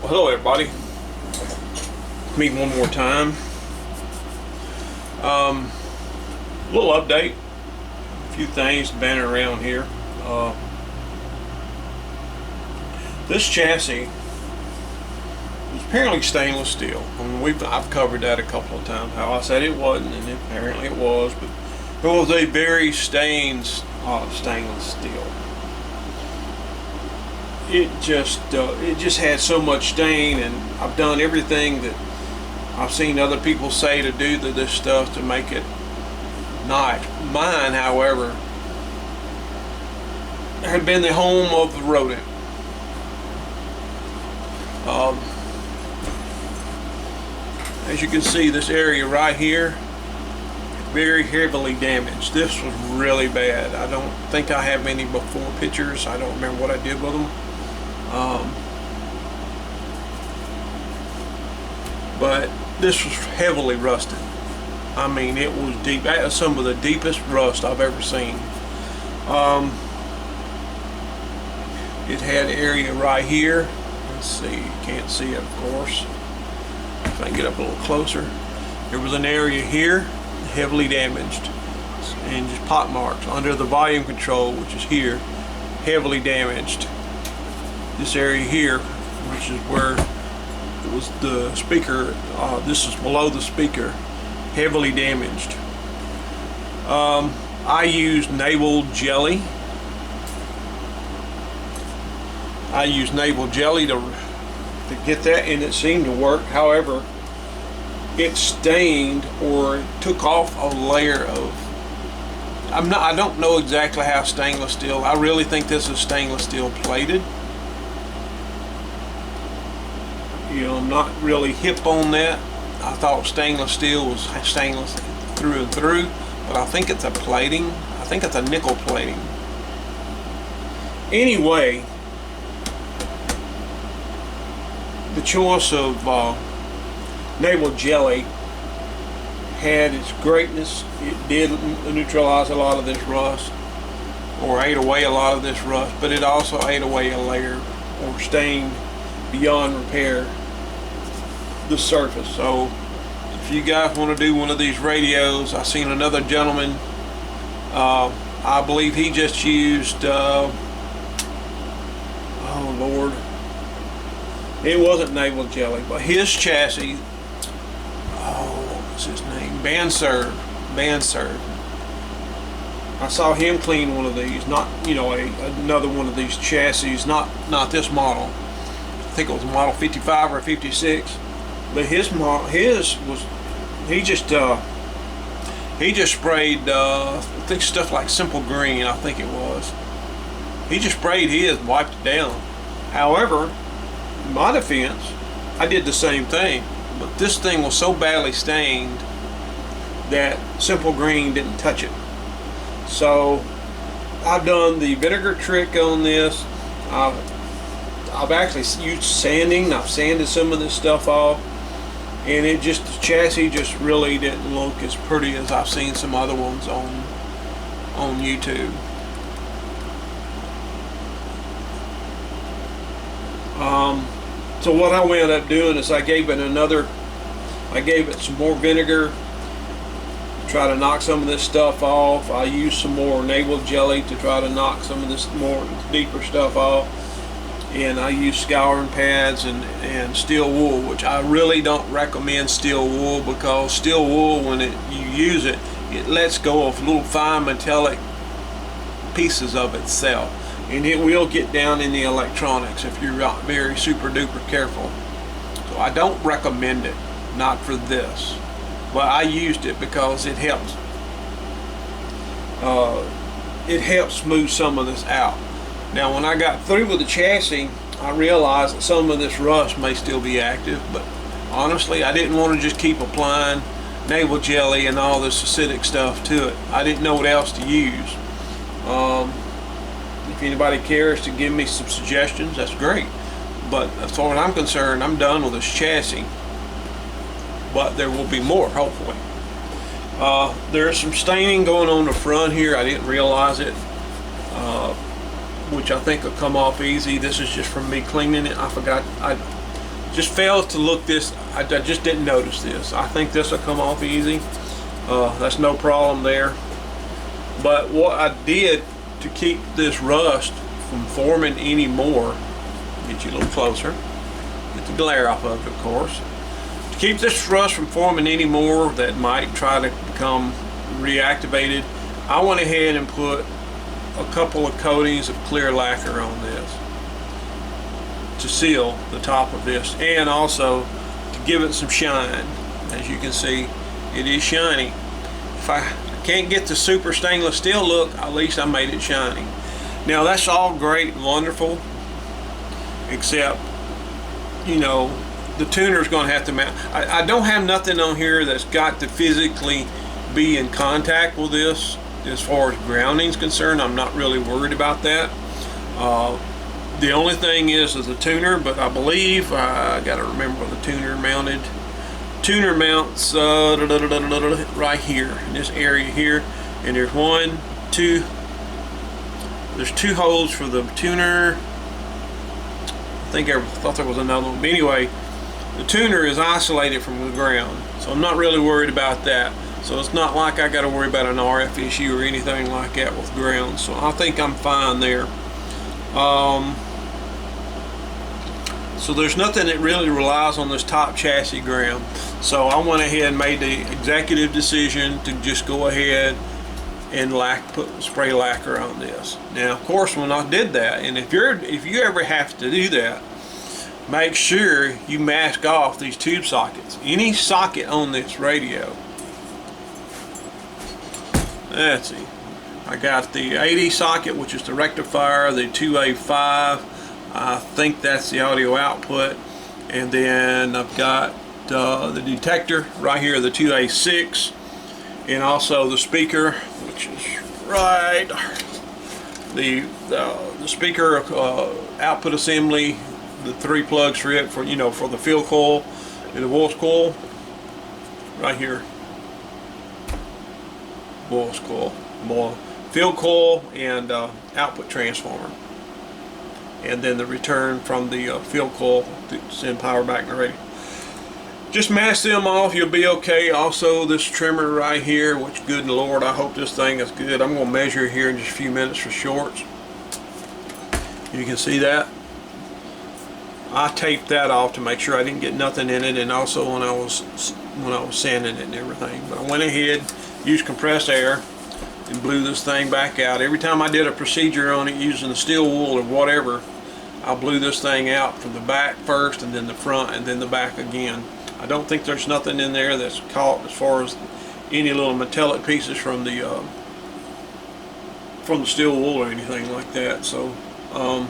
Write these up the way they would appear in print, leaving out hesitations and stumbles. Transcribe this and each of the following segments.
Hello everybody, meet one more time. Little update, a few things banning around here. This chassis is apparently stainless steel. I mean, I've covered that a couple of times, how I said it wasn't, and apparently it was, but it was a very stainless steel. It just had so much stain, and I've done everything that I've seen other people say to do to this stuff to make it nice. Mine, however, had been the home of the rodent. As you can see, this area right here, very heavily damaged. This was really bad. I don't think I have any before pictures. I don't remember what I did with them. But this was heavily rusted. I mean, it was deep. That was some of the deepest rust I've ever seen. It had an area right here. Let's see, you can't see it, of course. If I can get up a little closer. There was an area here, heavily damaged, and just pot marks under the volume control, which is here, heavily damaged. This area here, which is where it was the speaker, this is below the speaker, heavily damaged. I used naval jelly. I used naval jelly to get that, and it seemed to work. However, it stained or took off a layer of, I don't know exactly how stainless steel. I really think this is stainless steel plated. You know, I'm not really hip on that. I thought stainless steel was stainless through and through, but I think it's a plating. I think it's a nickel plating. Anyway, the choice of naval jelly had its greatness. It did neutralize a lot of this rust, or ate away a lot of this rust, but it also ate away a layer or stained beyond repair the surface. So if you guys want to do one of these radios, I seen another gentleman, I believe he just used oh Lord, it wasn't naval jelly, but his chassis, what was his name, Banserve. I saw him clean one of these, not, you know, another one of these chassis, not this model. I think it was model 55 or 56, but his was, he just sprayed I think stuff like Simple Green, I think it was. He just sprayed his and wiped it down. However, in my defense, I did the same thing, but this thing was so badly stained that Simple Green didn't touch it. So I've done the vinegar trick on this. I've actually used sanding. I've sanded some of this stuff off, and the chassis just really didn't look as pretty as I've seen some other ones on YouTube. So what I wound up doing is I gave it some more vinegar, try to knock some of this stuff off. I used some more naval jelly to try to knock some of this more deeper stuff off, and I used scouring pads and steel wool, which I really don't recommend steel wool, because steel wool, when you use it, it lets go of little fine metallic pieces of itself, and it will get down in the electronics if you're not very super duper careful. So I don't recommend it, not for this, but I used it because it helps. It helps smooth some of this out. Now, when I got through with the chassis, I realized that some of this rust may still be active, but honestly, I didn't want to just keep applying naval jelly and all this acidic stuff to it. I didn't know what else to use. If anybody cares to give me some suggestions, that's great. But as far as I'm concerned, I'm done with this chassis. But there will be more, hopefully. There's some staining going on the front here. I didn't realize it. which I think will come off easy. This is just from me cleaning it. I forgot, just failed to look this. I just didn't notice this. I think this will come off easy. That's no problem there. But what I did to keep this rust from forming any more, get you a little closer, get the glare off of it, of course. To keep this rust from forming any more that might try to become reactivated, I went ahead and put a couple of coatings of clear lacquer on this to seal the top of this, and also to give it some shine. As you can see, it is shiny. If I can't get the super stainless steel look, at least I made it shiny. Now that's all great and wonderful, except, you know, the tuner's going to have to mount. I don't have nothing on here that's got to physically be in contact with this. As far as grounding is concerned, I'm not really worried about that. The only thing is the tuner, but I believe I got to remember where the tuner mounted. Tuner mounts right here in this area here, and there's there's two holes for the tuner. I think I thought there was another one, but anyway, the tuner is isolated from the ground, so I'm not really worried about that. So it's not like I got to worry about an RF issue or anything like that with ground. So I think I'm fine there. So there's nothing that really relies on this top chassis ground. So I went ahead and made the executive decision to just go ahead and put spray lacquer on this. Now, of course, when I did that, and if you ever have to do that, make sure you mask off these tube sockets. Any socket on this radio. Let's see. I got the 80 socket, which is the rectifier, the 2A5. I think that's the audio output, and then I've got the detector right here, the 2A6, and also the speaker, which is right. The speaker output assembly, the 3 plugs for it, for for the field coil and the voice coil, right here. Voice coil, field coil, and output transformer, and then the return from the field coil to send power back to the radio. Just mask them off, you'll be okay. Also, this trimmer right here, which, good Lord, I hope this thing is good. I'm going to measure here in just a few minutes for shorts. You can see that. I taped that off to make sure I didn't get nothing in it, and also when I was sanding it and everything. But I went ahead, used compressed air, and blew this thing back out. Every time I did a procedure on it using the steel wool or whatever, I blew this thing out from the back first, and then the front, and then the back again. I don't think there's nothing in there that's caught as far as any little metallic pieces from the steel wool or anything like that. So I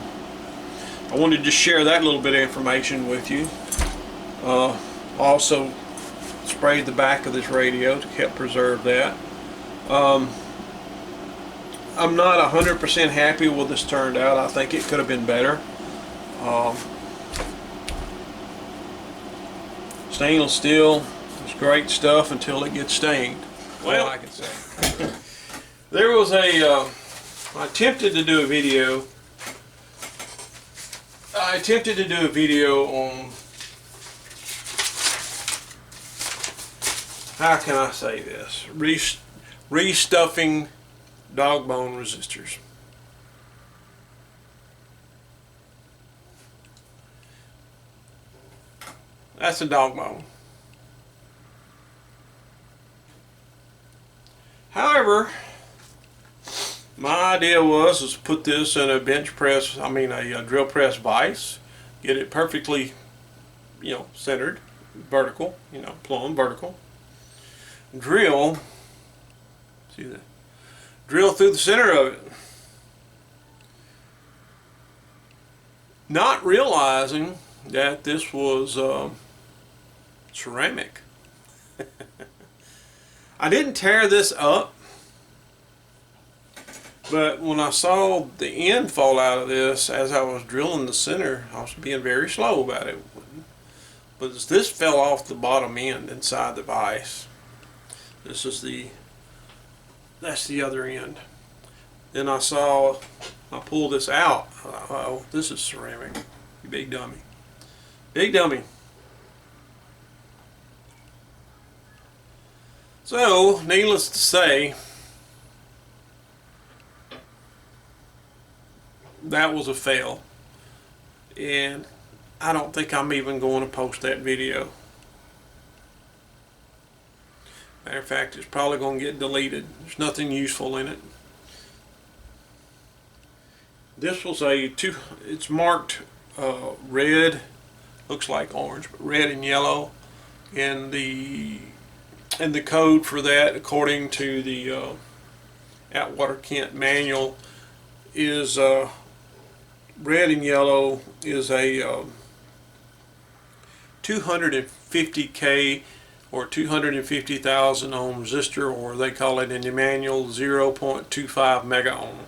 wanted to just share that little bit of information with you. Also sprayed the back of this radio to help preserve that. I'm not 100% happy with this turned out. I think it could have been better. Stainless steel is great stuff until it gets stained. Well, I can say. There was I attempted to do a video. On, how can I say this? Restuffing dog bone resistors. That's a dog bone. However, my idea was to put this in a bench press, a drill press vise, get it perfectly, centered, vertical, plumb vertical. Drill, see that? Drill through the center of it. Not realizing that this was ceramic. I didn't tear this up, but when I saw the end fall out of this as I was drilling the center, I was being very slow about it. But this fell off the bottom end inside the vise. This is that's the other end. Then I pulled this out. Uh-oh, this is ceramic. You big dummy. Big dummy. So, needless to say, that was a fail. And I don't think I'm even going to post that video. Matter of fact, it's probably going to get deleted. There's nothing useful in it. This was it's marked red, looks like orange, but red and yellow. And the code for that, according to the Atwater Kent manual, is red and yellow is a 250K or 250,000 ohm resistor, or they call it in the manual 0.25 mega ohm.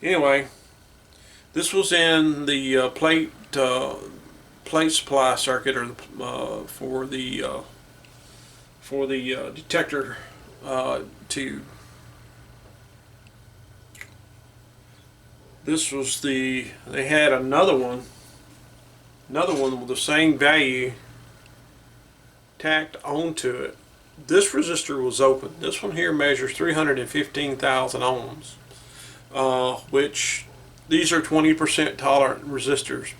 Anyway, this was in the plate supply circuit, or for the detector tube. This was they had another one with the same value tacked onto it. This resistor was open. This one here measures 315,000 ohms, which these are 20% tolerant resistors.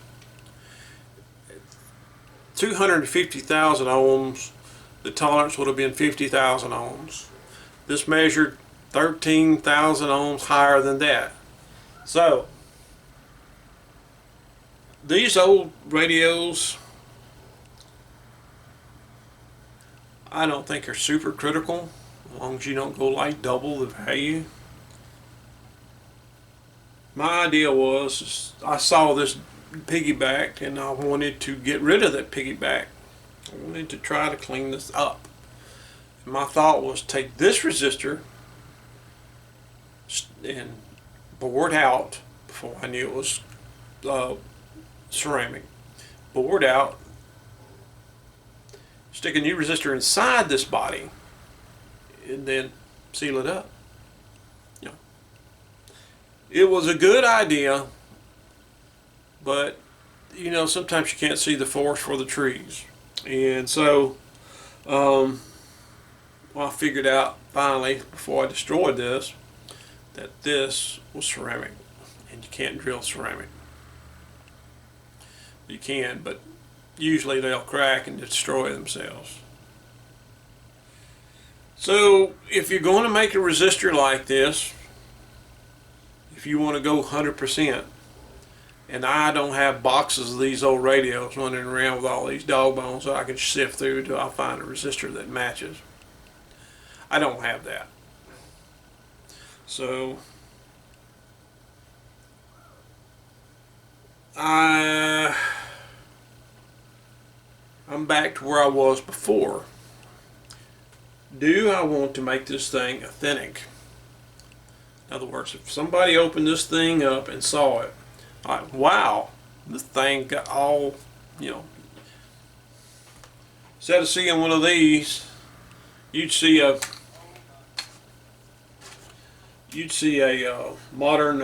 250,000 ohms, the tolerance would have been 50,000 ohms. This measured 13,000 ohms higher than that. So, these old radios, I don't think are super critical, as long as you don't go like double the value. My idea was, I saw this piggybacked and I wanted to get rid of that piggyback. I wanted to try to clean this up. And my thought was take this resistor and bored out, before I knew it was ceramic, bored out, stick a new resistor inside this body, and then seal it up. You know, it was a good idea, but you know, sometimes you can't see the forest for the trees. And so I figured out finally, before I destroyed this, that this was ceramic, and you can't drill ceramic. You can, but usually they'll crack and destroy themselves. So if you're going to make a resistor like this, if you want to go 100%, and I don't have boxes of these old radios running around with all these dog bones that I can sift through until I find a resistor that matches. I don't have that. So I'm back to where I was before. Do I want to make this thing authentic? In other words, if somebody opened this thing up and saw it, like, wow, this thing got all, you know, instead of seeing one of these, you'd see a modern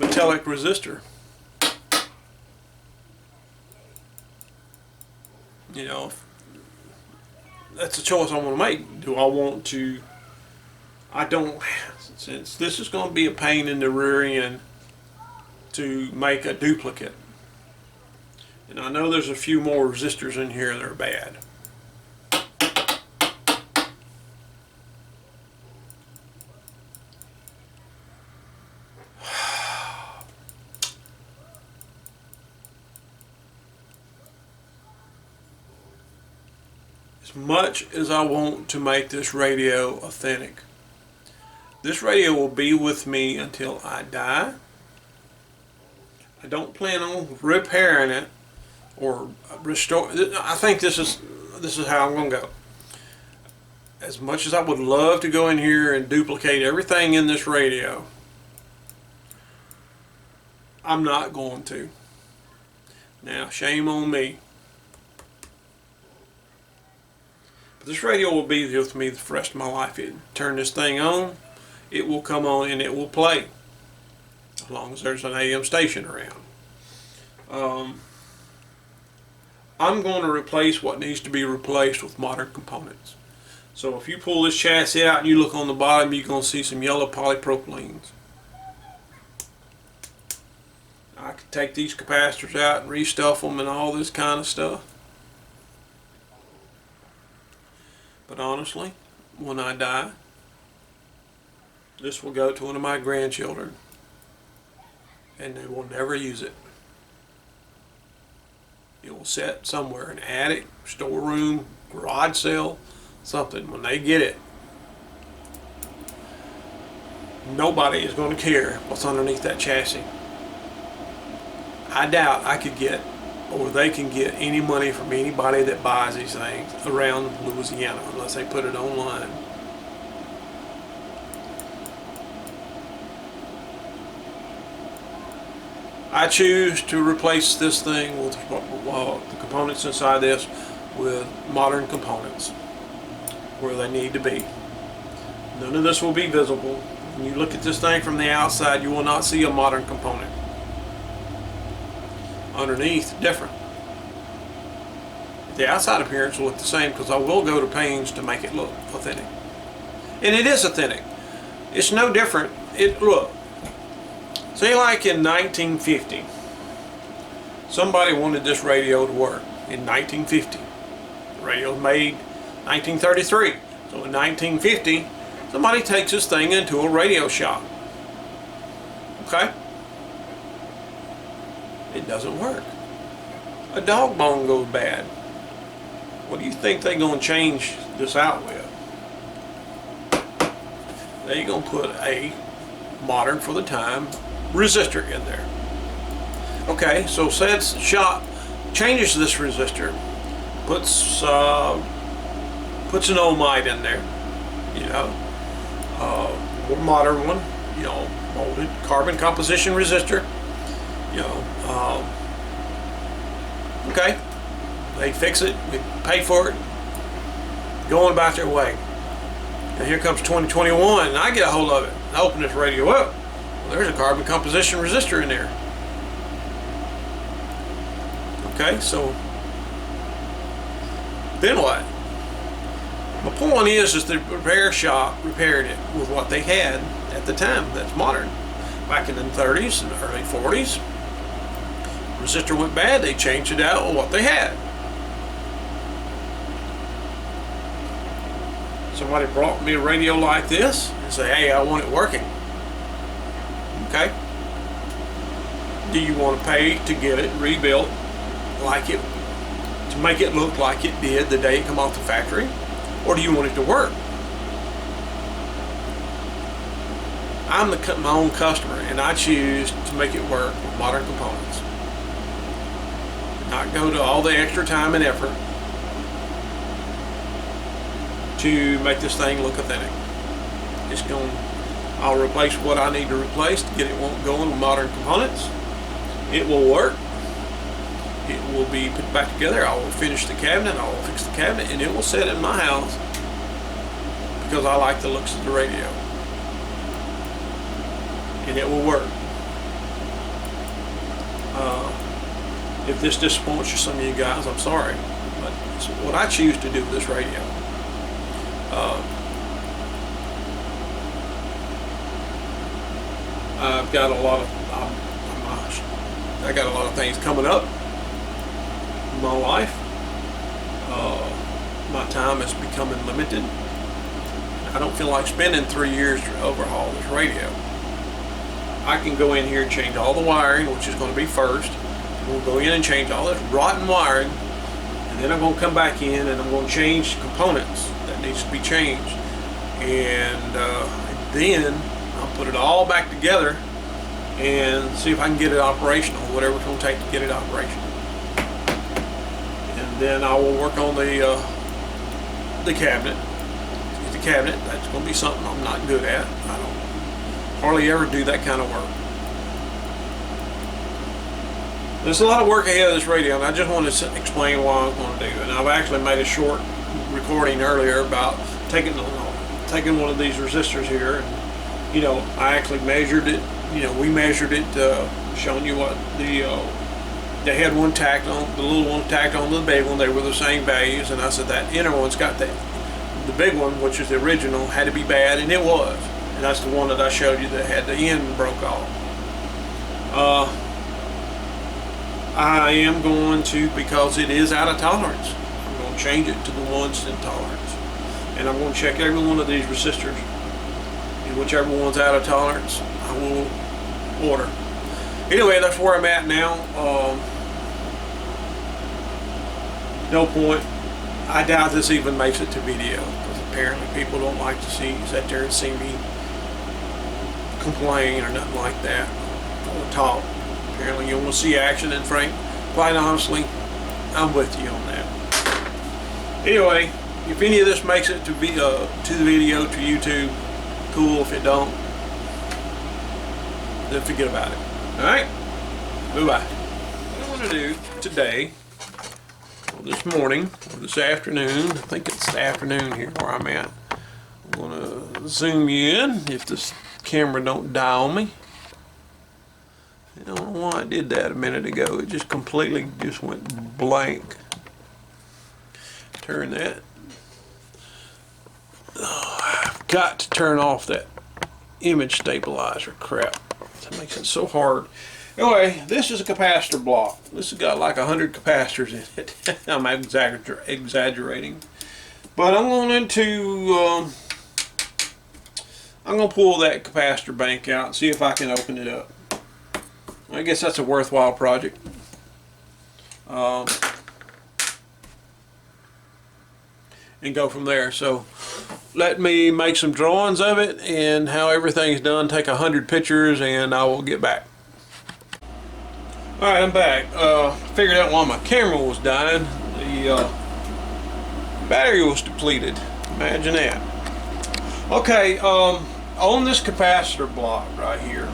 metallic resistor. You know, that's a choice I want to make. Do I want to? I don't, since this is going to be a pain in the rear end to make a duplicate. And I know there's a few more resistors in here that are bad. As much as I want to make this radio authentic, this radio will be with me until I die. I don't plan on repairing it or restore. I think this is how I'm going to go. As much as I would love to go in here and duplicate everything in this radio, I'm not going to. Now, shame on me. But this radio will be with me the rest of my life. Turn this thing on, it will come on and it will play, as long as there's an AM station around. I'm going to replace what needs to be replaced with modern components. So if you pull this chassis out and you look on the bottom, you're going to see some yellow polypropylenes. I could take these capacitors out and restuff them and all this kind of stuff. But honestly, when I die, this will go to one of my grandchildren and they will never use it. It will sit somewhere in an attic, storeroom, garage sale, something. When they get it, nobody is going to care what's underneath that chassis. I doubt I could get, or they can get, any money from anybody that buys these things around Louisiana unless they put it online. I choose to replace this thing with the components inside this with modern components where they need to be. None of this will be visible. When you look at this thing from the outside, you will not see a modern component. Underneath, different. The outside appearance will look the same because I will go to pains to make it look authentic. And it is authentic. It's no different. Look. Say like in 1950, somebody wanted this radio to work in 1950. The radio was made 1933. So in 1950, somebody takes this thing into a radio shop. Okay? It doesn't work. A dog bone goes bad. What do you think they're going to change this out with? They're going to put a modern for the time resistor in there. Okay, so said shop changes this resistor, puts an ohmite in there, more modern one, molded carbon composition resistor, okay, they fix it, we pay for it, going about their way. And here comes 2021 and I get a hold of it, I open this radio up. There's a carbon composition resistor in there. Okay, so then what? My point is the repair shop repaired it with what they had at the time. That's modern. Back in the 30s and early 40s, resistor went bad. They changed it out with what they had. Somebody brought me a radio like this and say, "Hey, I want it working." Okay. Do you want to pay to get it rebuilt like it, to make it look like it did the day it come off the factory? Or do you want it to work? I'm my own customer and I choose to make it work with modern components. Not go to all the extra time and effort to make this thing look authentic. I'll replace what I need to replace to get it going with modern components. It will work. It will be put back together. I will finish the cabinet. I will fix the cabinet, and it will sit in my house because I like the looks of the radio. And it will work. If this disappoints some of you guys, I'm sorry, but it's what I choose to do with this radio. I've got a lot of I got a lot of things coming up in my life. My time is becoming limited. I don't feel like spending 3 years to overhaul this radio. I can go in here and change all the wiring, which is going to be first. We'll go in and change all this rotten wiring, and then I'm going to come back in and I'm going to change components that needs to be changed, and then I'll put it all back together and see if I can get it operational, whatever it's going to take to get it operational. And then I will work on the cabinet. The cabinet, that's going to be something I'm not good at. I don't hardly ever do that kind of work. There's a lot of work ahead of this radio, and I just want to explain what I'm going to do. And I've actually made a short recording earlier about taking one of these resistors here, and I actually measured it. We measured it, showing you what the they had one tacked on, the little one tacked on the big one. They were the same values, and I said that inner one's got that. The big one, which is the original, had to be bad, and it was. And that's the one that I showed you that had the end broke off. I am going to, because it is out of tolerance, I'm going to change it to the ones in tolerance. And I'm going to check every one of these resistors. And whichever one's out of tolerance, I will order. Anyway, that's where I'm at now. No point. I doubt this even makes it to video, because apparently people don't like to sit there and see me complain or nothing like that or talk. Apparently you want to see action, and Frank, quite honestly, I'm with you on that. Anyway, if any of this makes it to the video, to YouTube, cool. If it don't, then forget about it. Alright? Bye-bye. What I want to do today, or this morning, or this afternoon, I think it's the afternoon here where I'm at. I'm going to zoom you in if this camera don't die on me. I don't know why I did that a minute ago. It just completely just went blank. Turn that. Oh, I've got to turn off that image stabilizer crap. That makes it so hard. Anyway, this is a capacitor block. This has got like 100 capacitors in it. I'm exaggerating. But I'm going to pull that capacitor bank out and see if I can open it up. I guess that's a worthwhile project. And go from there. So let me make some drawings of it and how everything's done. Take 100 pictures and I will get back. Alright, I'm back. Figured out why my camera was dying. The battery was depleted. Imagine that. Okay, on this capacitor block right here,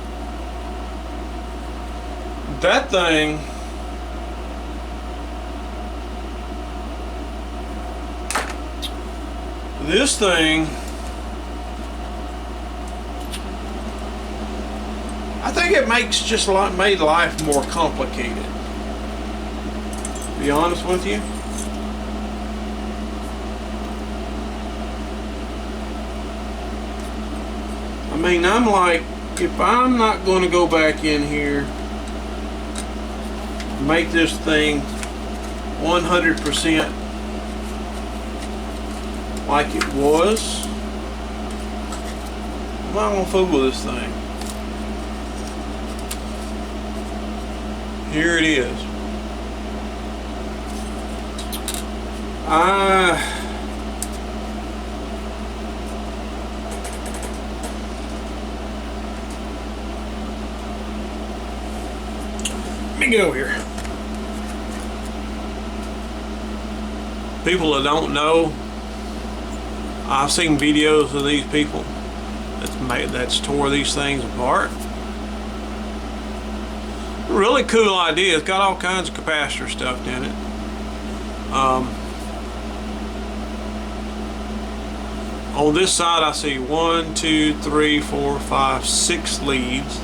that thing, this thing, I think it makes just made life more complicated, to be honest with you. I mean, I'm like, if I'm not going to go back in here, make this thing 100% like it was, I'm not going to fool with this thing. Here it is. Let me go here. People that don't know, I've seen videos of these people that's tore these things apart. Really cool idea. It's got all kinds of capacitor stuff in it. On this side I see 1, 2, 3, 4, 5, 6 leads.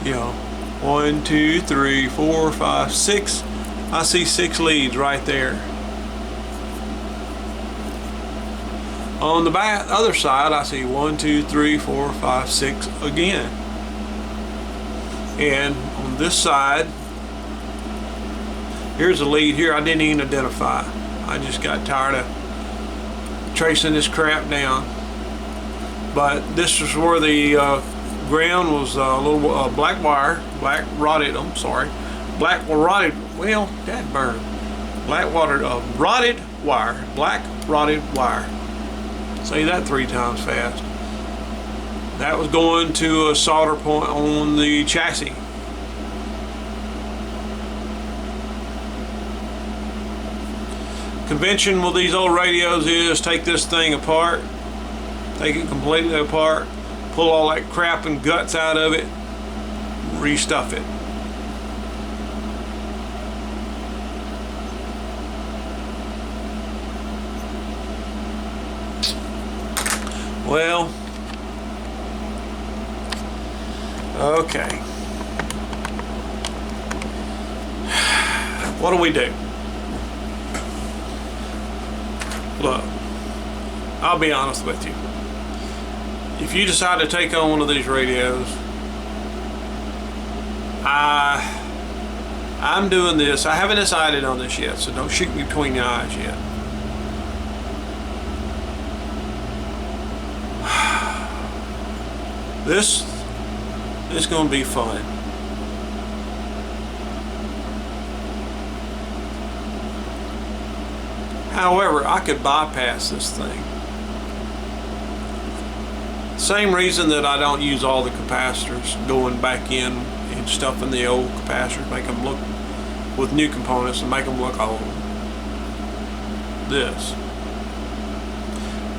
You know, 1, 2, 3, 4, 5, 6. I see 6 leads right there. On the other side I see 1, 2, 3, 4, 5, 6 again. And on this side, here's a lead here I didn't even identify. I just got tired of tracing this crap down. But this is where the ground was a little black rotted wire. Black rotted wire. Say that 3 times fast. That was going to a solder point on the chassis. Convention with these old radios is take this thing apart, take it completely apart, pull all that crap and guts out of it, restuff it. Well, okay. what do we do? Look, I'll be honest with you. If you decide to take on one of these radios, I'm doing this. I haven't decided on this yet, so don't shoot me between the eyes yet. This is going to be fun. However, I could bypass this thing. Same reason that I don't use all the capacitors, going back in and stuffing the old capacitors, make them look with new components and make them look old. This.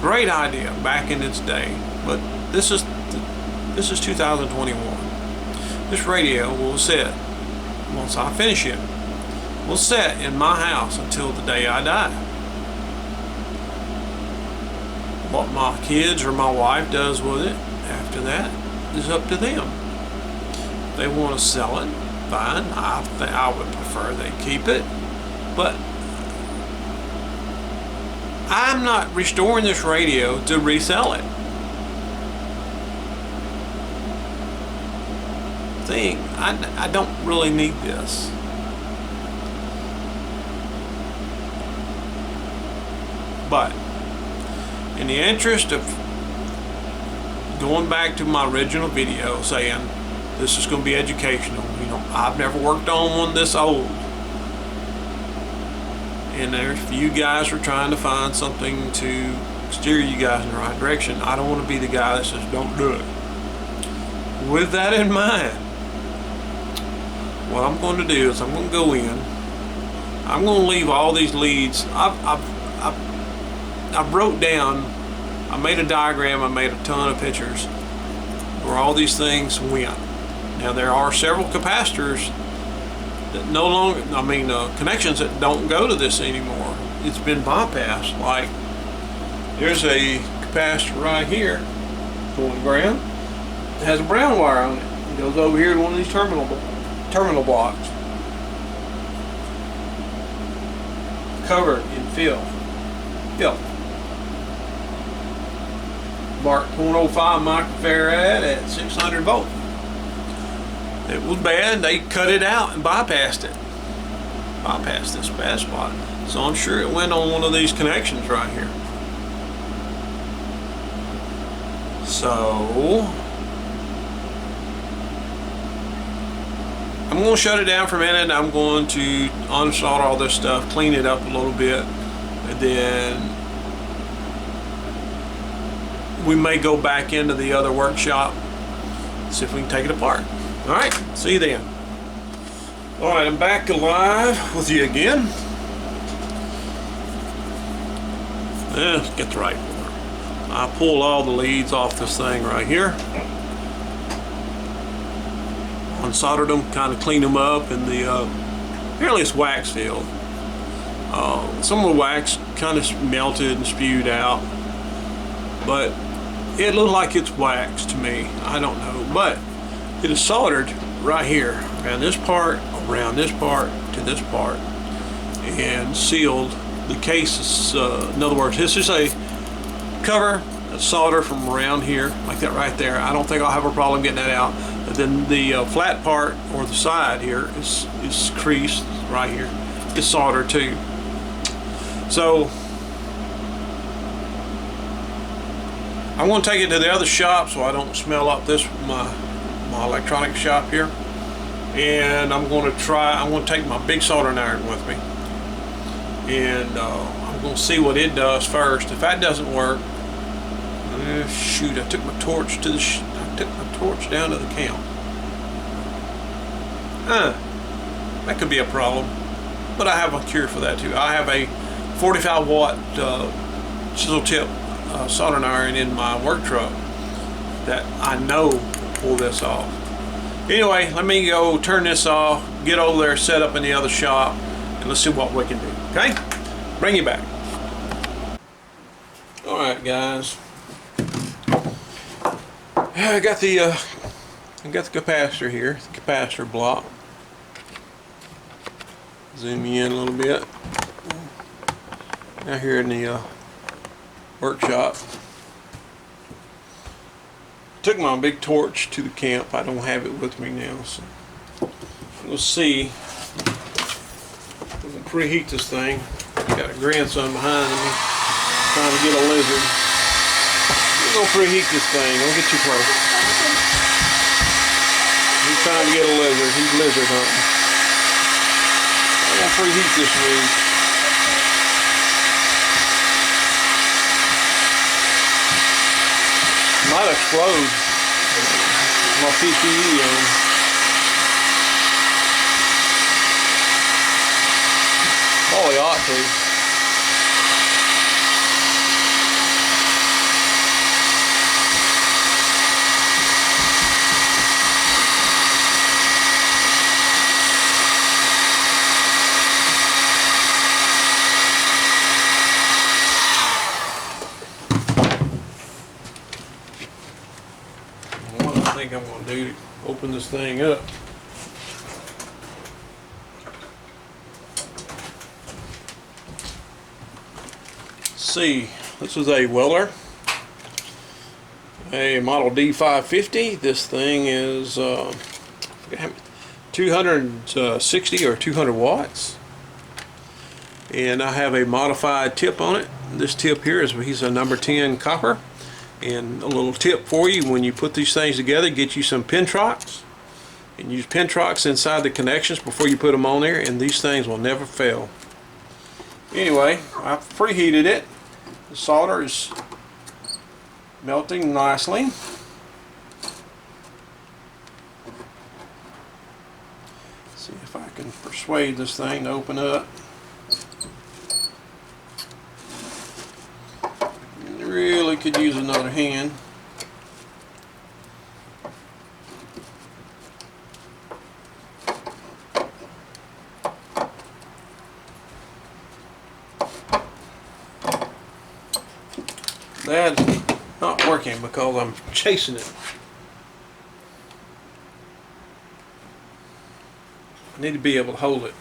Great idea back in its day, but this is 2021. This radio will sit, once I finish it, will sit in my house until the day I die. What my kids or my wife does with it after that is up to them. If they want to sell it, fine. I would prefer they keep it, but I'm not restoring this radio to resell it. I don't really need this. But in the interest of going back to my original video saying this is going to be educational, you know, I've never worked on one this old, and if you guys are trying to find something to steer you guys in the right direction, I don't want to be the guy that says don't do it. With that in mind, what I'm going to do is I'm going to go in, I'm going to leave all these leads. I wrote down, I made a diagram, I made a ton of pictures where all these things went. Now there are several capacitors that no longer, connections that don't go to this anymore. It's been bypassed. Like there's a capacitor right here going ground. It has a brown wire on it. It goes over here to one of these terminal blocks, covered in filth. Marked 0.05 microfarad at 600 volt. It was bad. They cut it out and bypassed it. Bypassed this bad spot. So I'm sure it went on one of these connections right here. So I'm going to shut it down for a minute. I'm going to unsolder all this stuff, clean it up a little bit, and then we may go back into the other workshop, see if we can take it apart. Alright, see you then. Alright, I'm back alive with you again. Let's get the right one. I pulled all the leads off this thing right here. Unsoldered them, kind of cleaned them up, and the apparently it's wax filled. Some of the wax kind of melted and spewed out, but it looked like it's wax to me. I don't know, but it is soldered right here around this part to this part, and sealed. The case is, in other words, this is a cover, a solder from around here, like that right there. I don't think I'll have a problem getting that out. But then the flat part, or the side here, is creased right here. It's soldered too. So I'm going to take it to the other shop so I don't smell up my electronic shop here. And I'm going to take my big soldering iron with me, and I'm going to see what it does first. If that doesn't work, shoot, I took my torch to down to the camp. That could be a problem, but I have a cure for that too. I have a 45 watt chisel tip soldering iron in my work truck that I know will pull this off. Anyway, let me go turn this off, get over there, set up in the other shop, and let's see what we can do. Okay? Bring you back. Alright guys, I got the capacitor here, the capacitor block. Zoom you in a little bit. Out here in the workshop. Took my big torch to the camp. I don't have it with me now, so we'll see. We're gonna preheat this thing. Got a grandson behind me trying to get a lizard. We're gonna preheat this thing. Don't get too close. He's trying to get a lizard. He's lizard hunting. I'm gonna preheat this rig. Might explode. My PPE on. Probably ought to. What I think I'm going to do to open this thing up. See, this is a Weller, a model D550. This thing is 260 or 200 watts, and I have a modified tip on it. This tip here is he's a number 10 copper, and a little tip for you: when you put these things together, get you some Pentrocks and use Pentrocks inside the connections before you put them on there, and these things will never fail. Anyway, I've preheated it. The solder is melting nicely. See if I can persuade this thing to open up. Really could use another hand. That's not working because I'm chasing it. I need to be able to hold it.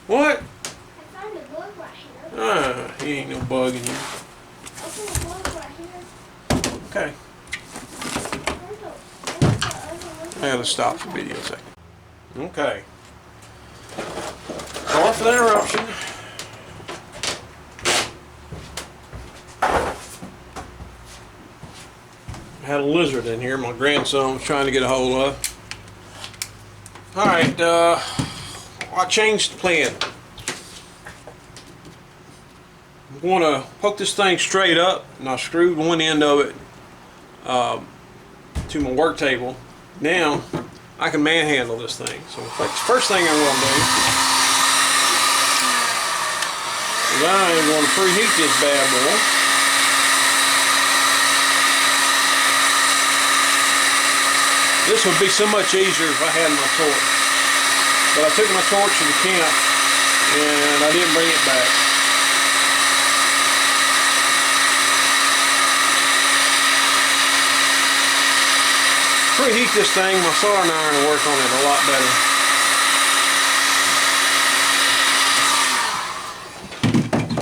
What? I found a bug right here. Ah, he ain't no bug in here. I found a bug right here. Okay. I gotta stop the video a second. Okay. Sorry for the interruption. I had a lizard in here my grandson was trying to get a hold of. Alright, I changed the plan. I'm going to hook this thing straight up, and I screwed one end of it to my work table. Now I can manhandle this thing. So the first thing I'm going to do is I am going to preheat this bad boy. This would be so much easier if I had my torch. But I took my torch to the camp and I didn't bring it back. Preheat this thing, my soldering iron will work on it a lot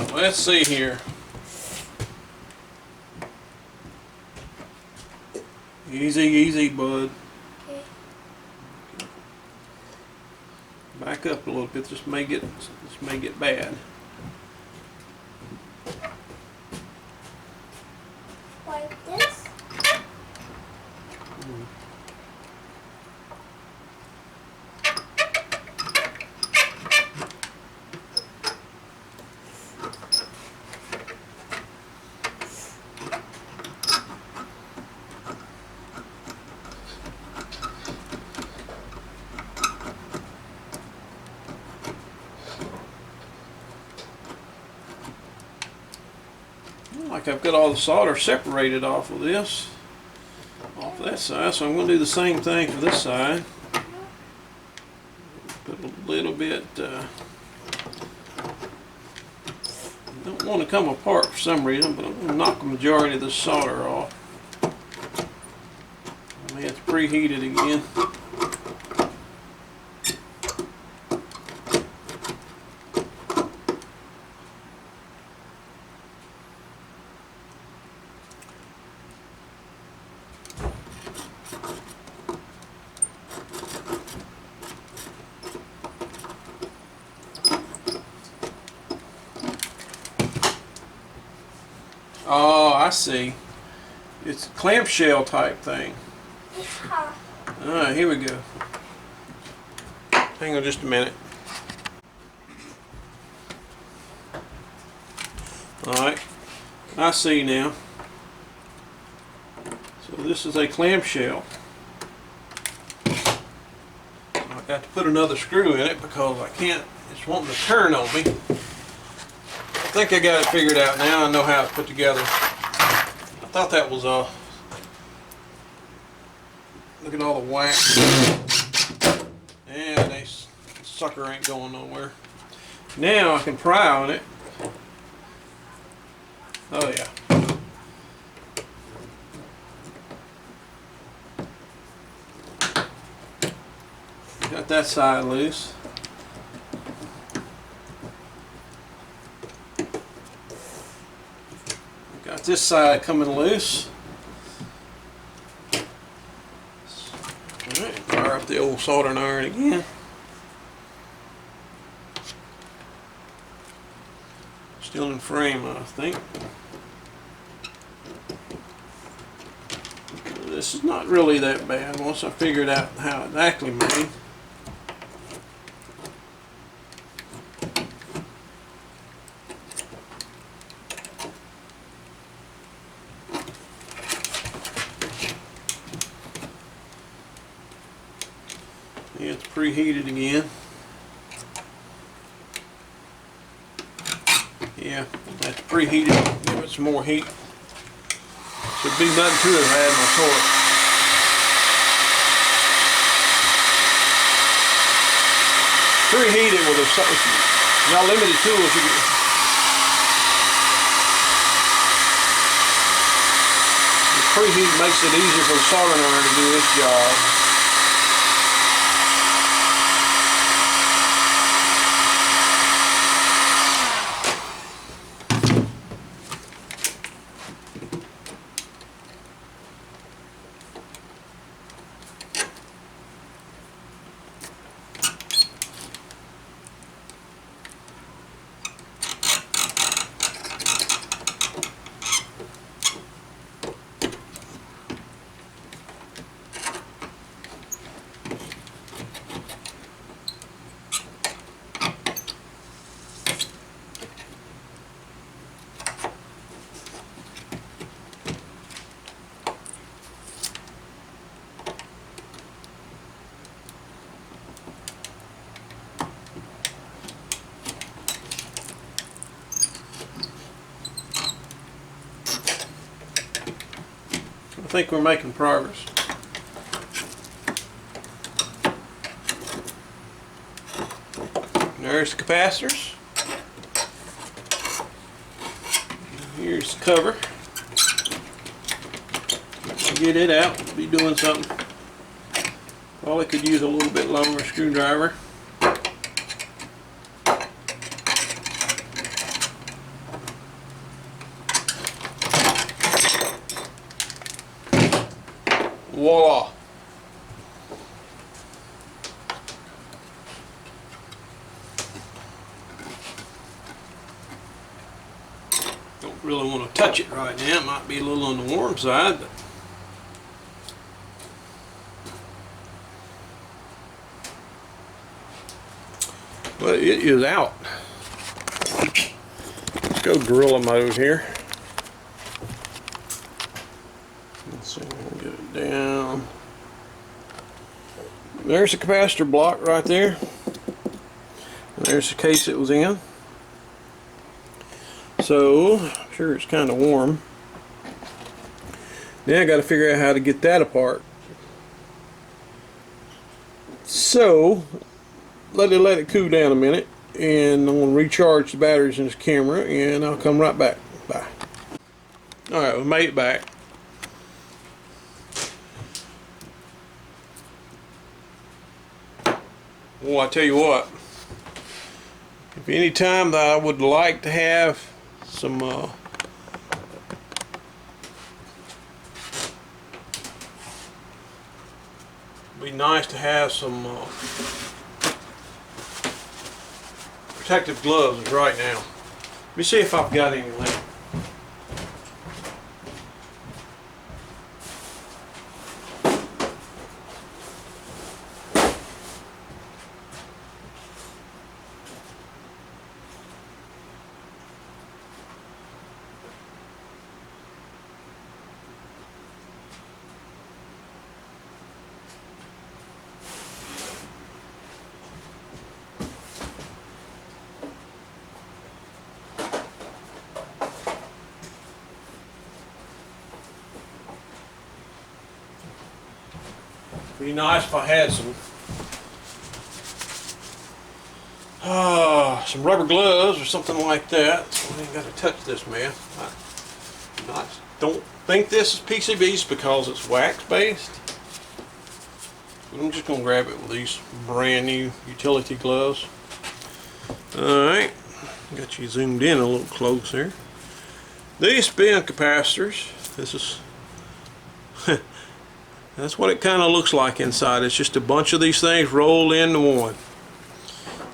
better. Let's see here. Easy, easy, bud. Back up a little bit. This may get bad. Like this? Like I've got all the solder separated off of this, off that side, so I'm going to do the same thing for this side. Put a little bit don't want to come apart for some reason, but I'm going to knock the majority of the solder off. I mean, it's preheated again. Oh, I see. It's a clamshell type thing. Yeah. Alright, here we go. Hang on just a minute. Alright, I see now. So this is a clamshell. I got to put another screw in it because I can't, it's wanting to turn on me. I think I got it figured out now. I know how it's put together. I thought that was look at all the wax. And this sucker ain't going nowhere. Now I can pry on it. Oh yeah. Got that side loose. Got this side coming loose. Alright, fire up the old soldering iron again. Still in frame, I think. This is not really that bad once I figured out how it's actually made. Yeah, it's preheated again. Yeah, that's preheated. Give it some more heat. Should be nothing to it if I add my torch. Preheated with not limited tools. The preheat makes it easier for the soldering iron to do its job. I think we're making progress. There's the capacitors. Here's the cover. Get it out. Be doing something. Probably could use a little bit longer screwdriver. Voila! Don't really want to touch it right now. It might be a little on the warm side, but it is out. Let's go gorilla mode here. Let's see, we'll get it down. There's the capacitor block right there. And there's the case it was in. So, I'm sure it's kind of warm. Now I got to figure out how to get that apart. So, let it cool down a minute, and I'm going to recharge the batteries in this camera, and I'll come right back. Bye. Alright, we made it back. Well, I tell you what, if any time that I would like to have some be nice to have some protective gloves right now. Let me see if I've got any left. Be nice if I had some rubber gloves or something like that. So I ain't got to touch this mess. I don't think this is PCBs because it's wax based. But I'm just gonna grab it with these brand new utility gloves. Alright, got you zoomed in a little closer. These being capacitors, this is that's what it kind of looks like inside. It's just a bunch of these things rolled into one.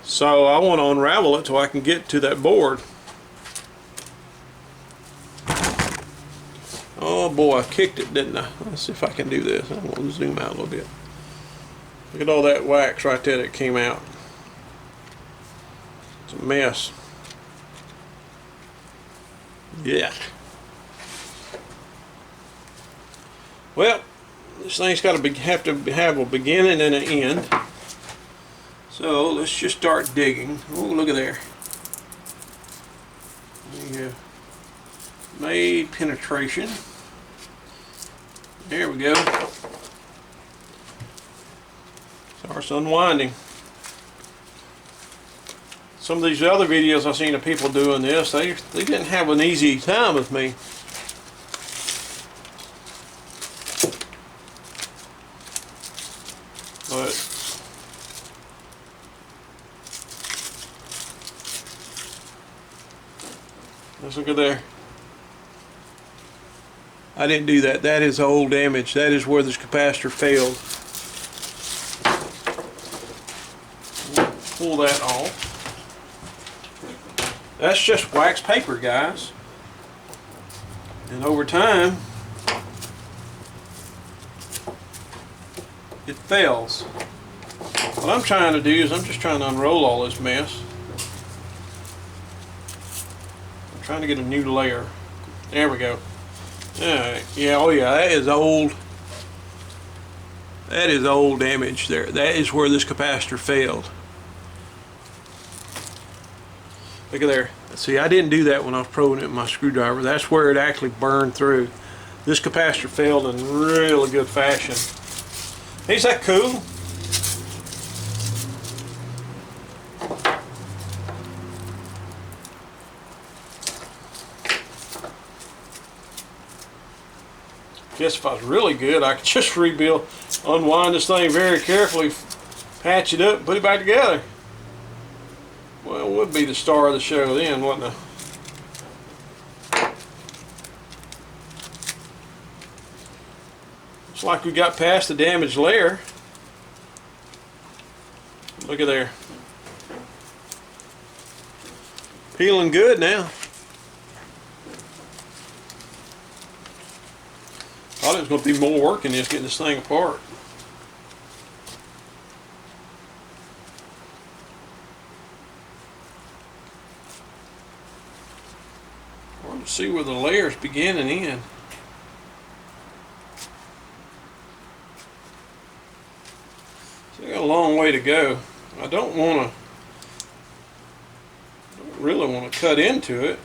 So I want to unravel it so I can get to that board. Oh boy, I kicked it, didn't I? Let's see if I can do this. I'm going to zoom out a little bit. Look at all that wax right there that came out. It's a mess. Yeah. Well, this thing's got to have a beginning and an end. So let's just start digging. Oh, look at there. We have made penetration. There we go. Starts unwinding. Some of these other videos I've seen of people doing this, they didn't have an easy time with me. But let's look at there. I didn't do that. That is old damage. That is where this capacitor failed. We'll pull that off. That's just wax paper, guys. And over time, it fails. What I'm trying to do is I'm just trying to unroll all this mess. I'm trying to get a new layer. There we go. Alright, yeah, oh yeah, that is old. That is old damage there. That is where this capacitor failed. Look at there. See, I didn't do that when I was probing it with my screwdriver. That's where it actually burned through. This capacitor failed in really good fashion. Ain't that cool? Guess if I was really good, I could just unwind this thing very carefully, patch it up, put it back together. Well, it would be the star of the show then, wouldn't it? Looks like we got past the damaged layer. Look at there. Peeling good now. Thought it was going to be more work in this, getting this thing apart. Or to see where the layers begin and end. So I got a long way to go. I don't really want to cut into it.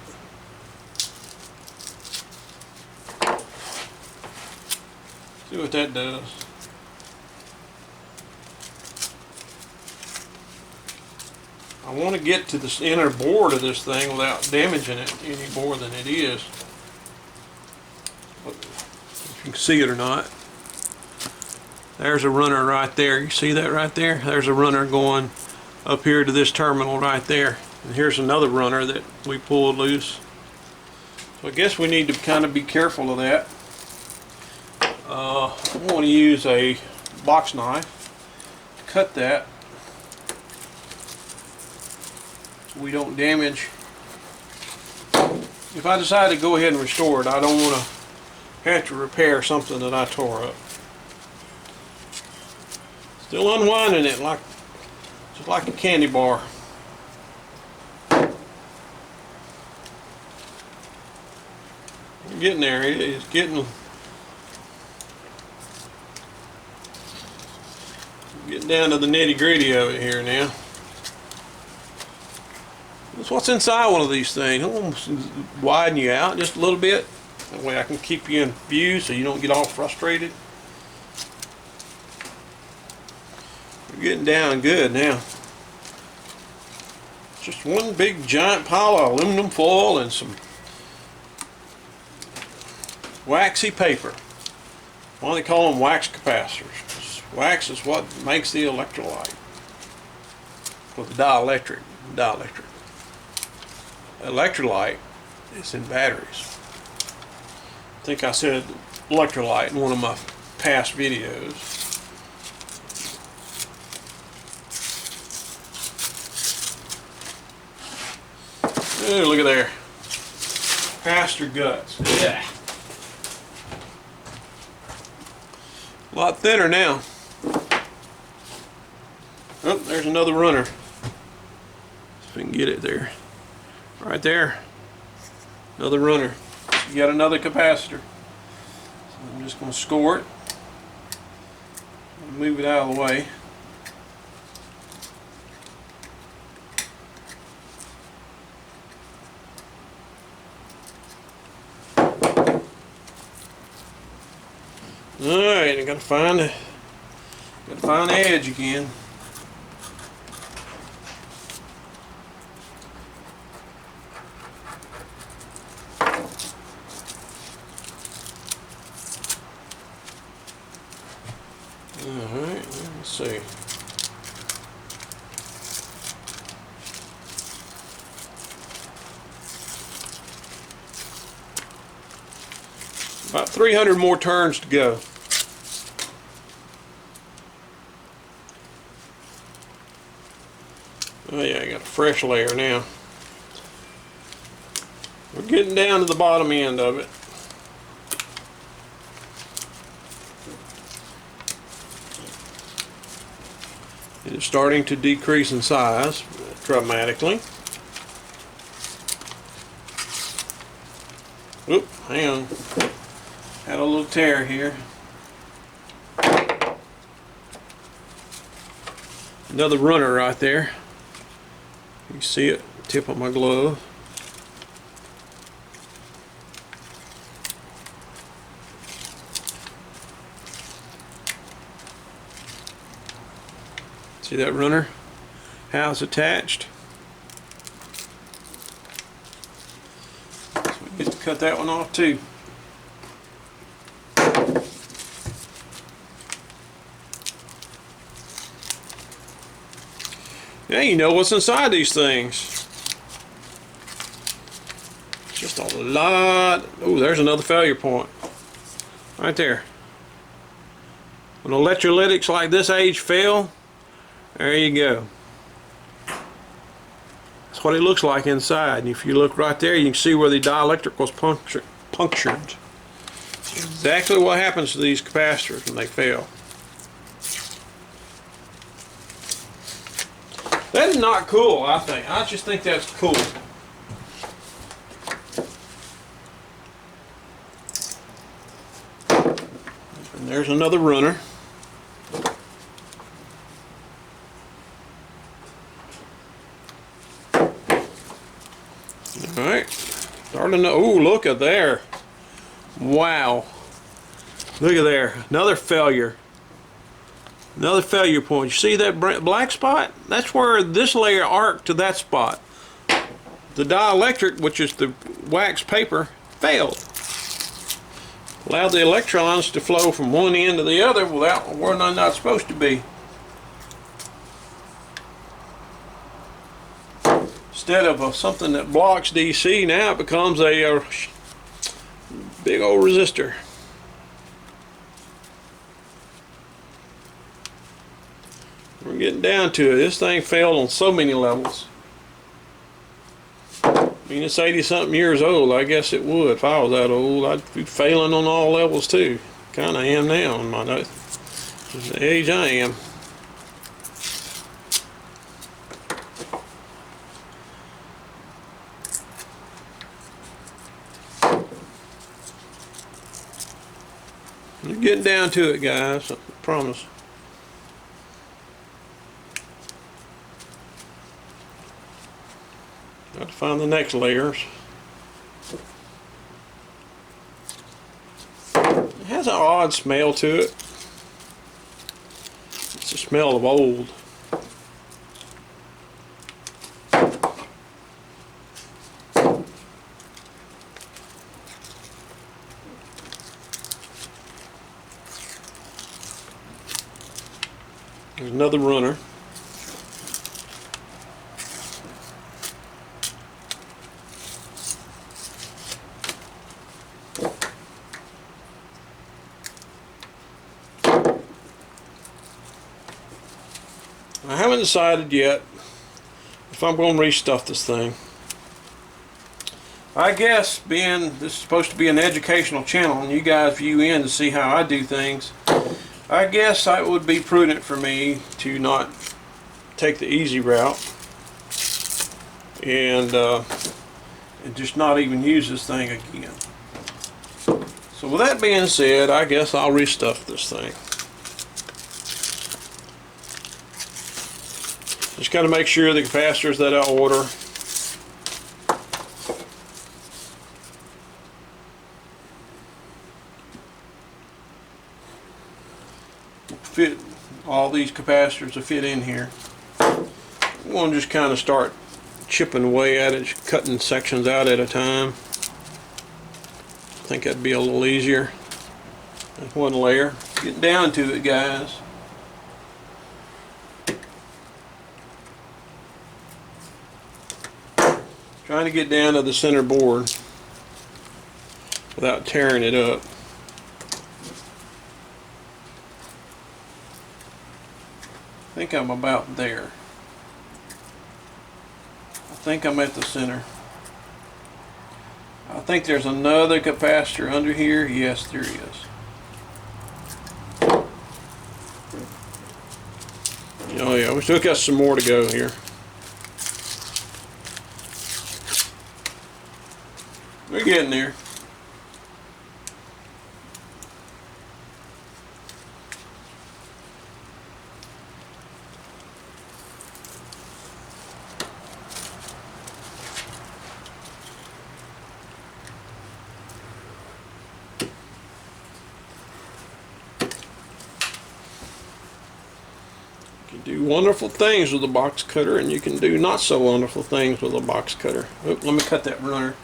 See what that does. I want to get to the inner board of this thing without damaging it any more than it is. If you can see it or not. There's a runner right there. You see that right there? There's a runner going up here to this terminal right there. And here's another runner that we pulled loose. So I guess we need to kind of be careful of that. I'm going to use a box knife to cut that so we don't damage. If I decide to go ahead and restore it, I don't want to have to repair something that I tore up. Still unwinding it just like a candy bar. We're getting there. It's getting down to the nitty-gritty of it here now. That's what's inside one of these things. I'm going to widen you out just a little bit. That way I can keep you in view so you don't get all frustrated. We're getting down good now. Just one big giant pile of aluminum foil and some waxy paper. Why do they call them wax capacitors? Wax is what makes the electrolyte. With the dielectric. Electrolyte is in batteries. I think I said electrolyte in one of my past videos. Oh, look at there. Capacitor guts. Yeah. A lot thinner now. Oh, there's another runner. See if we can get it there. Right there. Another runner. You got another capacitor. So I'm just going to score it. Move it out of the way. Alright, I gotta find the edge again. Alright, let's see. About 300 more turns to go. Oh yeah, I got a fresh layer now. We're getting down to the bottom end of it. It is starting to decrease in size dramatically. Oop, hang on. Had a little tear here. Another runner right there. You see it, tip of my glove. See that runner? How it's attached. So we get to cut that one off too. Yeah, you know what's inside these things. Just a lot. Oh, there's another failure point. Right there. When electrolytics like this age fail, there you go. That's what it looks like inside. And if you look right there, you can see where the dielectric was punctured. That's exactly what happens to these capacitors when they fail. That is not cool, I think. I just think that's cool. And there's another runner. Alright. Starting to, oh, look at there. Wow. Look at there. Another failure. Another failure point. You see that black spot? That's where this layer arced to that spot. The dielectric, which is the wax paper, failed. Allowed the electrons to flow from one end to the other without where they're not supposed to be. Instead of something that blocks DC, now it becomes a big old resistor. We're getting down to it. This thing failed on so many levels. I mean, it's 80-something years old. I guess it would. If I was that old, I'd be failing on all levels too. Kind of am now in the age I am. We're getting down to it, guys. I promise. Got to find the next layers. It has an odd smell to it. It's the smell of old. There's another runner. I haven't decided yet if I'm going to restuff this thing. I guess, being this is supposed to be an educational channel and you guys view in to see how I do things, I guess it would be prudent for me to not take the easy route and just not even use this thing again. So with that being said, I guess I'll restuff this thing. Just got to make sure the capacitors that I order fit. All these capacitors to fit in here. I'm going to just kind of start chipping away at it, cutting sections out at a time. I think that'd be a little easier. That's one layer. Get down to it, guys. Trying to get down to the center board without tearing it up. I think I'm about there. I think I'm at the center. I think there's another capacitor under here. Yes, there is. Oh yeah, we still got some more to go here. We're getting there. You can do wonderful things with a box cutter, and you can do not so wonderful things with a box cutter. Oop, let me cut that runner.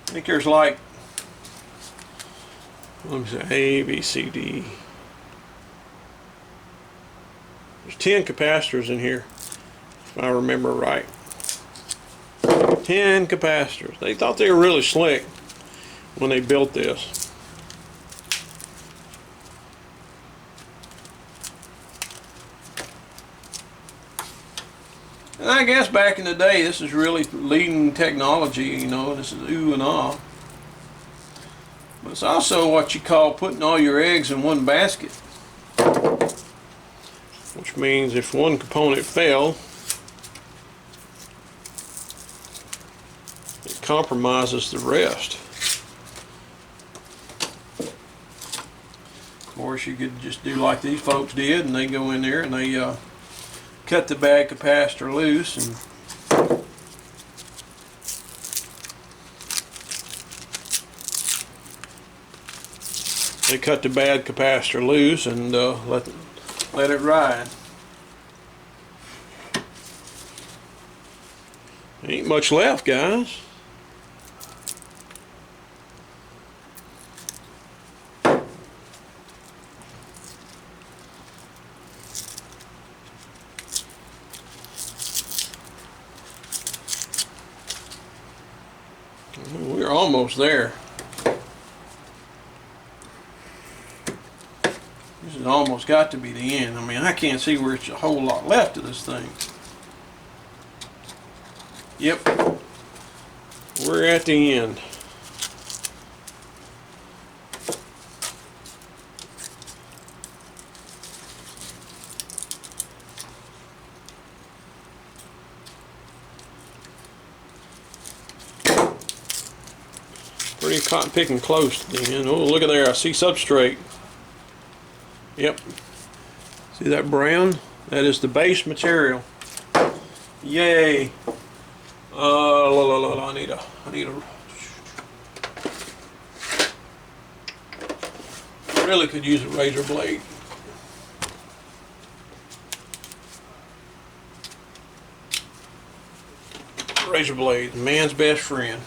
I think there's like, let me see, A, B, C, D. There's 10 capacitors in here, if I remember right. 10 capacitors. They thought they were really slick when they built this. And I guess back in the day, this is really leading technology, you know, this is ooh and ah. But it's also what you call putting all your eggs in one basket. Which means if one component fails, it compromises the rest. Of course, you could just do like these folks did, and they go in there and they cut the bad capacitor loose, and let let it ride. Ain't much left, guys. We're almost there. This has almost got to be the end. I mean, I can't see where it's a whole lot left of this thing. Yep, we're at the end. Pretty cotton picking close to the end. Oh, look at there, I see substrate. Yep, see that brown? That is the base material. Yay! I need a really could use a razor blade. Razor blade, man's best friend.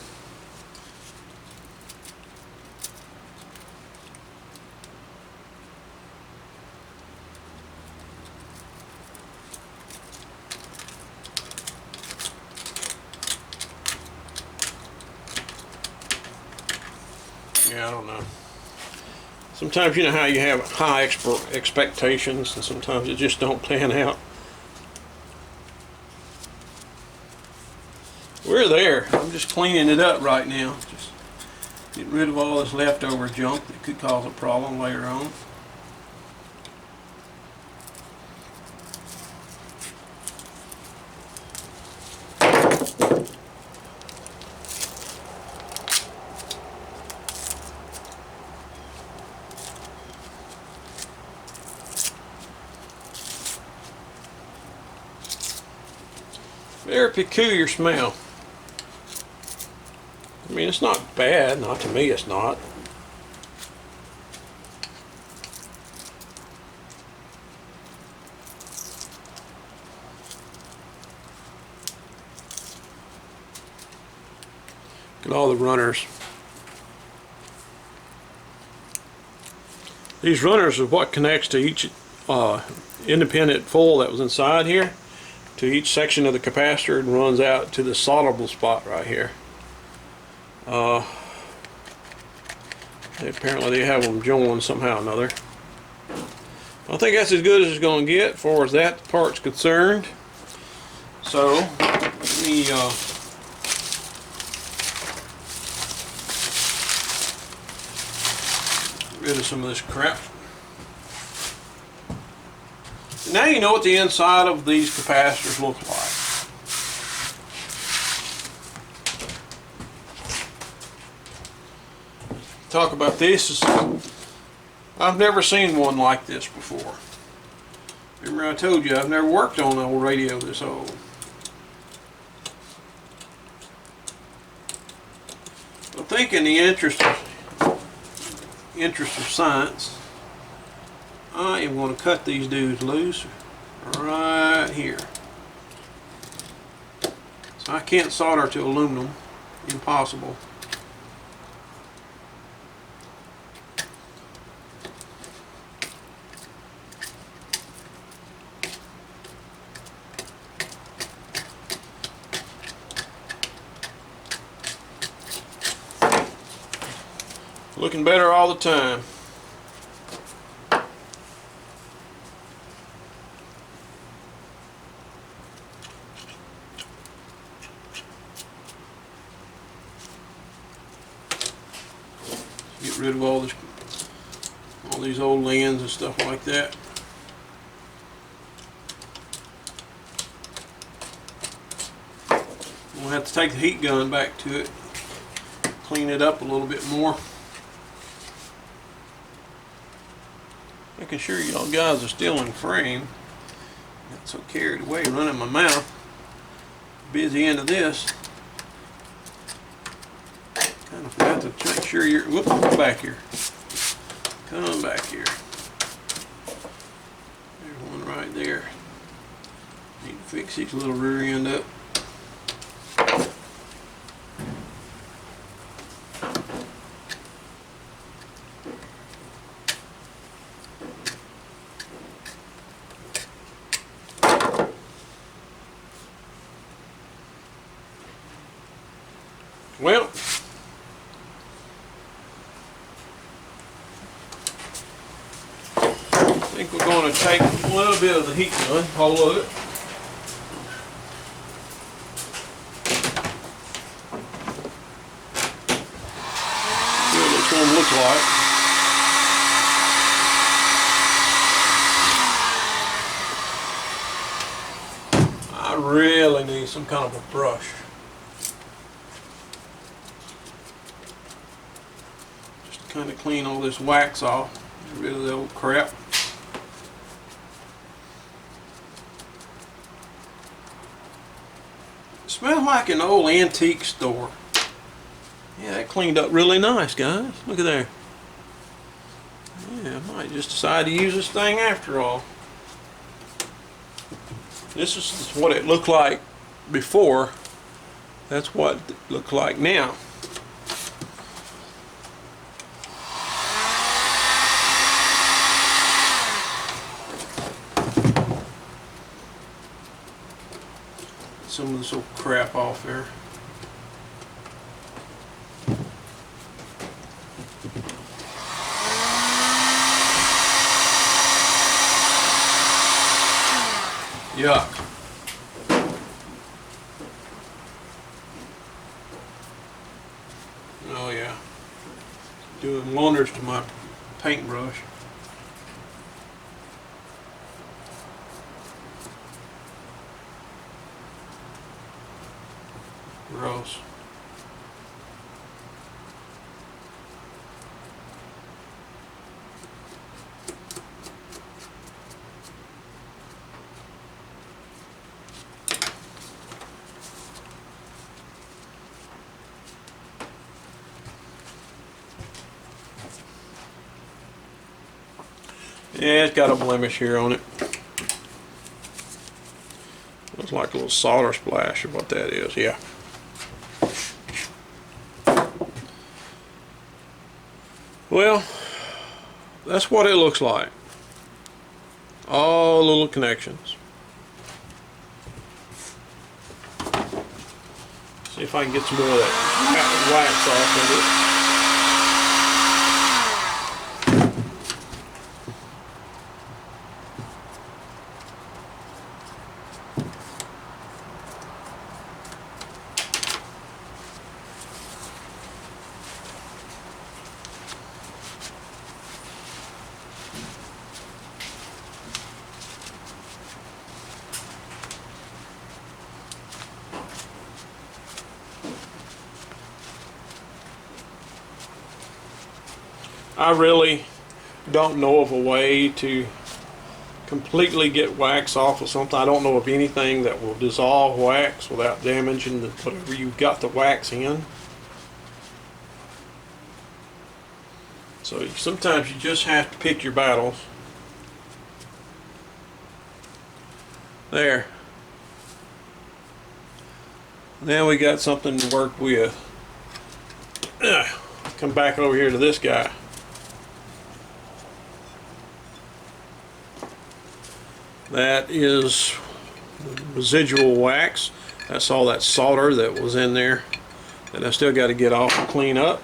Yeah, I don't know. Sometimes you know how you have high expectations and sometimes it just don't pan out. We're there. I'm just cleaning it up right now. Just getting rid of all this leftover junk that could cause a problem later on. Very peculiar smell. I mean, it's not bad. Not to me, it's not. Look at all the runners. These runners are what connects to each independent foil that was inside here, to each section of the capacitor, and runs out to the solderable spot right here. Apparently they have them joined somehow or another. I think that's as good as it's going to get as far as that part's concerned. So let me get rid of some of this crap. Now you know what the inside of these capacitors look like. Talk about this. I've never seen one like this before. Remember I told you I've never worked on an old radio this old. I think in the interest of science, I am going to cut these dudes loose right here. So I can't solder to aluminum. Impossible. Looking better all the time. Get rid of all these old lens and stuff like that. We'll have to take the heat gun back to it, clean it up a little bit more. Making sure y'all guys are still in frame. Got so carried away running my mouth. Busy end of this. Kind of forgot to make sure you're. Whoop, come back here. Come back here. There right there. Need to fix each little rear end up. Well, I think we're going to take a little bit of the heat gun, all of it. See what it's going to look like. I really need some kind of a brush. Just to kind of clean all this wax off, get rid of the old crap. It smells like an old antique store. Yeah, that cleaned up really nice, guys. Look at there. Yeah, I might just decide to use this thing after all. This is what it looked like before. That's what it looks like now. Some of this old crap off there. Yuck. Oh yeah. Doing wonders to my paintbrush. Gross. Yeah, it's got a blemish here on it. Looks like a little solder splash, or what that is. Yeah. Well, that's what it looks like. All little connections. See if I can get some more of that wax off of it. I really don't know of a way to completely get wax off of something. I don't know of anything that will dissolve wax without damaging whatever you've got the wax in. So sometimes you just have to pick your battles. There. Now we got something to work with. Come back over here to this guy. That is residual wax. That's all that solder that was in there that I still got to get off and clean up.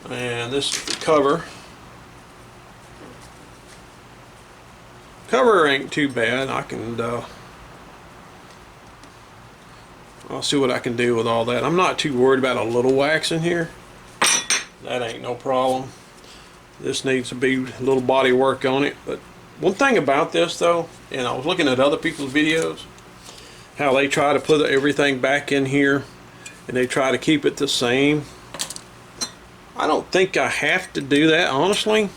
And this is the cover. Cover ain't too bad. I can I'll see what I can do with all that. I'm not too worried about a little wax in here. That ain't no problem. This needs to be a little body work on it. But one thing about this though, and I was looking at other people's videos, how they try to put everything back in here and they try to keep it the same. I don't think I have to do that, honestly.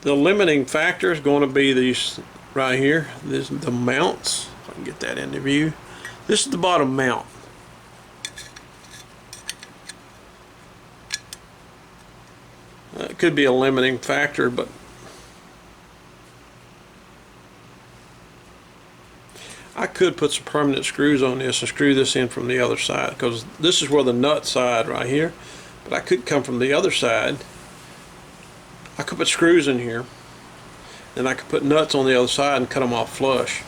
The limiting factor is going to be these right here. This is the mounts. If I can get that into view. This is the bottom mount. It could be a limiting factor, but I could put some permanent screws on this and screw this in from the other side, because this is where the nut side right here, but I could come from the other side. I could put screws in here, then I could put nuts on the other side and cut them off flush.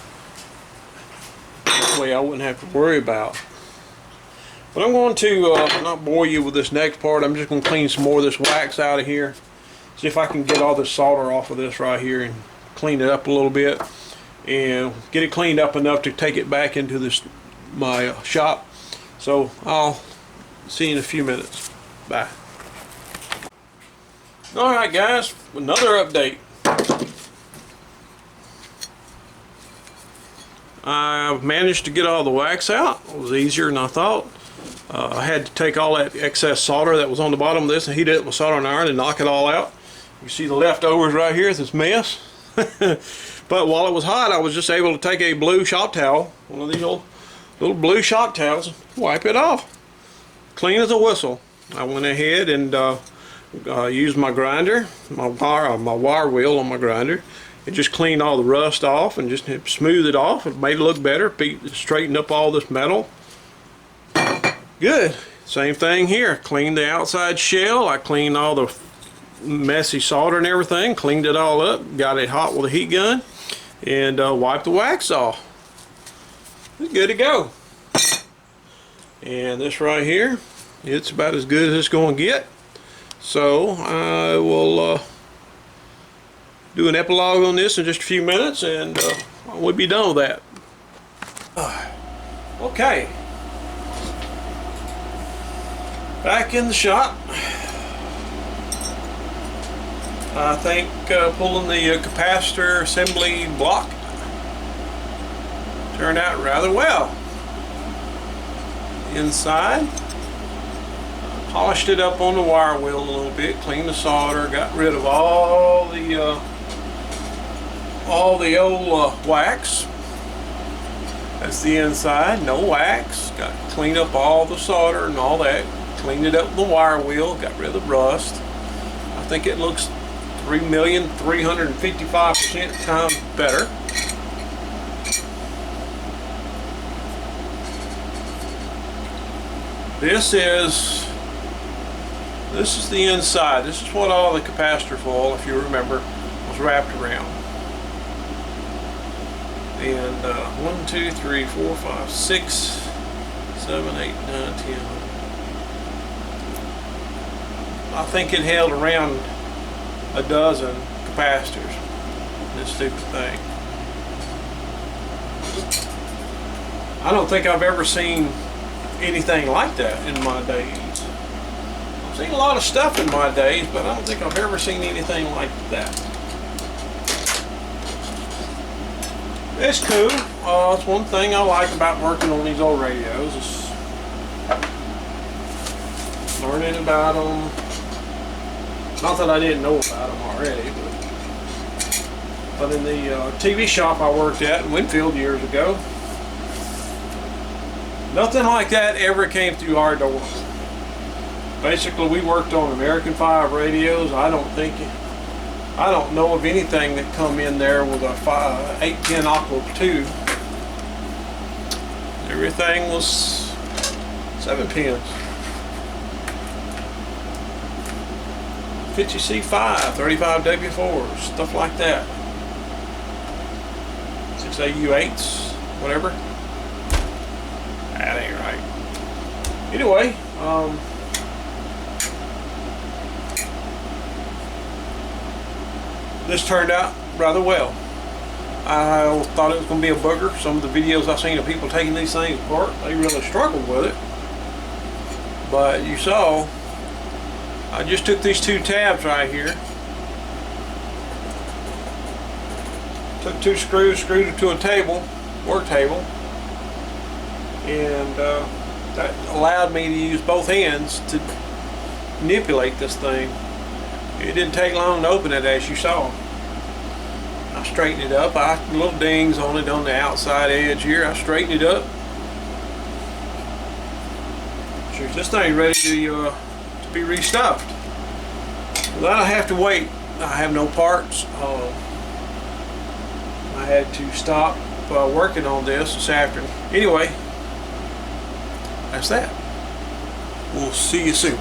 That way I wouldn't have to worry about. But I'm going to not bore you with this next part. I'm just going to clean some more of this wax out of here. See if I can get all this solder off of this right here and clean it up a little bit. And get it cleaned up enough to take it back into my shop. So I'll see you in a few minutes. Bye. Alright guys, another update. I managed to get all the wax out. It was easier than I thought. I had to take all that excess solder that was on the bottom of this and heat it with soldering iron and knock it all out. You see the leftovers right here, this mess. But while it was hot, I was just able to take a blue shop towel, one of these old little blue shop towels, wipe it off. Clean as a whistle. I went ahead and used my grinder, my wire wheel on my grinder. It just cleaned all the rust off and just smoothed it off. It made it look better, straightened up all this metal. Good. Same thing here. Cleaned the outside shell. I cleaned all the messy solder and everything, cleaned it all up, got it hot with a heat gun, and wiped the wax off. It's good to go. And this right here, it's about as good as it's going to get. So I will do an epilogue on this in just a few minutes, and we'll be done with that. Okay, back in the shop. I think pulling the capacitor assembly block turned out rather well. Inside, polished it up on the wire wheel a little bit, cleaned the solder, got rid of all the old wax. That's the inside, no wax. Got cleaned up all the solder and all that. Cleaned it up with the wire wheel, got rid of the rust. I think it looks 3,355% times better. This is the inside. This is what all the capacitor foil, if you remember, was wrapped around. And 1, 2, 3, 4, 5, 6, 7, 8, 9, 10. I think it held around a dozen capacitors. This stupid thing. I don't think I've ever seen anything like that in my days. I've seen a lot of stuff in my days, but I don't think I've ever seen anything like that. It's cool. It's one thing I like about working on these old radios is learning about them. Not that I didn't know about them already, but in the TV shop I worked at in Winfield years ago, nothing like that ever came through our door. Basically, we worked on American 5 radios. I don't know of anything that come in there with a 810 Aqua 2. Everything was 7 pins. 50C5, 35W4s, stuff like that. 6AU8s, whatever. That ain't right. Anyway, this turned out rather well. I thought it was going to be a booger. Some of the videos I've seen of people taking these things apart, they really struggled with it. But you saw, I just took these two tabs right here, took two screws, screwed it to a table, work table, and that allowed me to use both hands to manipulate this thing. It didn't take long to open it, as you saw. I straightened it up. I had little dings on it on the outside edge here. I straightened it up. So this thing ready to be restuffed. That I have to wait. I have no parts. I had to stop working on this afternoon. Anyway, that's that. We'll see you soon.